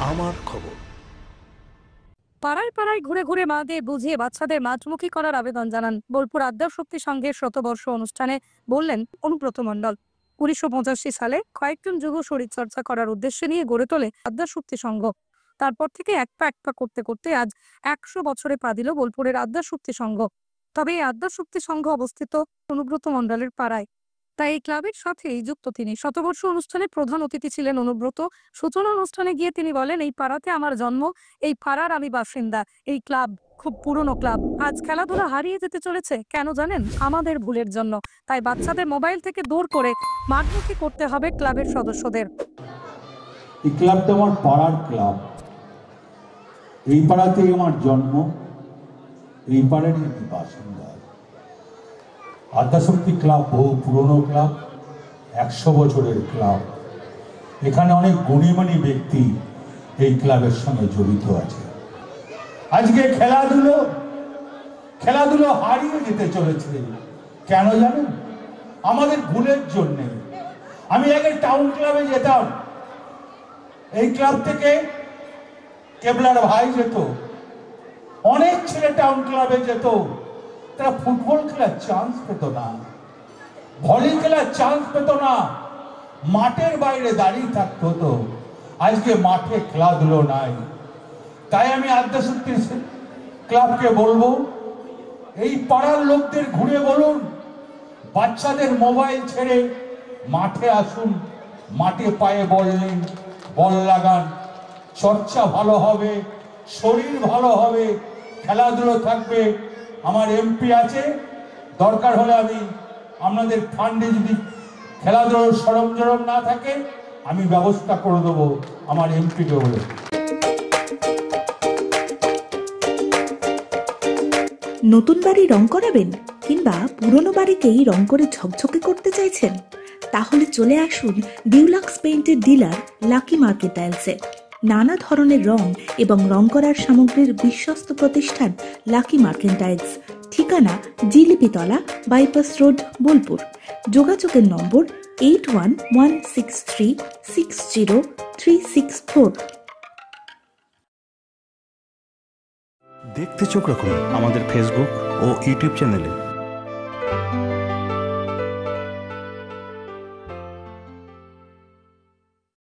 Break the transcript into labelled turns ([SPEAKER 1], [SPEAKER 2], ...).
[SPEAKER 1] আমার খবর।
[SPEAKER 2] পাড়ায় পাড়ায় ঘুরে ঘুরে মাদের বুঝিয়ে বাচ্চাদের মাঠমুখী করার আবেদন জানান বোলপুর আদ্যাশক্তি সংঘের শতবর্ষ অনুষ্ঠানে বললেন অনুব্রত মণ্ডল। 1985 সালে কয়েকজন যুব শরীরচর্চা করার উদ্দেশ্যে নিয়ে গড়ে তোলে আদ্যাশক্তি সংঘ। তারপর থেকে এক পা করতে করতে আজ 100 বছরে পা দিল বোলপুরের আদ্যাশক্তি সংঘ। তবে এই আদ্যাশক্তি সংঘ অবস্থিত অনুব্রত মণ্ডলের পাড়ায়, তাই এই ক্লাবের সাথেই যুক্ত তিনি। শতবর্ষ অনুষ্ঠানে প্রধান অতিথি ছিলেন অনুব্রত। সূচনা অনুষ্ঠানে গিয়ে তিনি বলেন, এই পাড়াতে আমার জন্ম, এই পাড়ার আমি বাসিন্দা। এই ক্লাব খুব পুরনো ক্লাব। আজ খেলাধুলা হারিয়ে যেতে চলেছে, কেন জানেন? আমাদের ভুলের জন্য। তাই বাচ্চাদের মোবাইল থেকে দূর করে মাঠমুখী করতে হবে ক্লাবের সদস্যদের।
[SPEAKER 3] এই ক্লাবটা আমার পাড়ার ক্লাব, এই পাড়াতেই আমার জন্ম, এই পাড়ারই আমি বাসিন্দা। আদ্যাশক্তি ক্লাব বহু পুরনো ক্লাব, 100 বছরের ক্লাব। এখানে অনেক গুণীমানী ব্যক্তি এই ক্লাবের সঙ্গে জড়িত আছে। আজকে খেলাধুলো হারিয়ে যেতে চলেছে, কেন জানেন? আমাদের ভুলের জন্যে। আমি আগে টাউন ক্লাবে যেতাম, এই ক্লাব থেকে কেবলার ভাই যেত, অনেক ছেলে টাউন ক্লাবে যেত। তারা ফুটবল খেলার চান্স পেত না, ভলি খেলার চান্স পেত না, মাঠের বাইরে দাঁড়িয়ে থাকতে হতো। আজকে মাঠে খেলাধুলো নাই। তাই আমি আদ্যাশক্তি ক্লাবকে বলবো, এই পাড়ার লোকদের ঘুরে বলুন, বাচ্চাদের মোবাইল ছেড়ে মাঠে আসুন, মাঠে পায়ে বল নিন, বল লাগান। চর্চা ভালো হবে, শরীর ভালো হবে, খেলাধুলো থাকবে। আমার এমপি আছে, দরকার হলে আমি আপনাদের ফান্ডে যদি খেলাধুলোর সরঞ্জাম না থাকে আমি ব্যবস্থা করে দেবো আমার এমপিকে বলে।
[SPEAKER 4] নতুন বাড়ি রং করাবেন কিংবা পুরনো বাড়িকেই রং করে ঝকঝকে করতে চাইছেন? তাহলে চলে আসুন ডিউলাক্স পেইন্টের ডিলার লাকি মার্কেট টাইলসে। নানা ধরনের রং এবং রং করার সামগ্রীর বিশ্বস্ত প্রতিষ্ঠান লাকি মার্কেট টাইলস। ঠিকানা জিলিপিতলা, বাইপাস রোড, বোলপুর। যোগাযোগের নম্বর 8116360364।
[SPEAKER 1] দেখতে চোখ রাখুন আমাদের ফেসবুক ও ইউটিউব চ্যানেলে।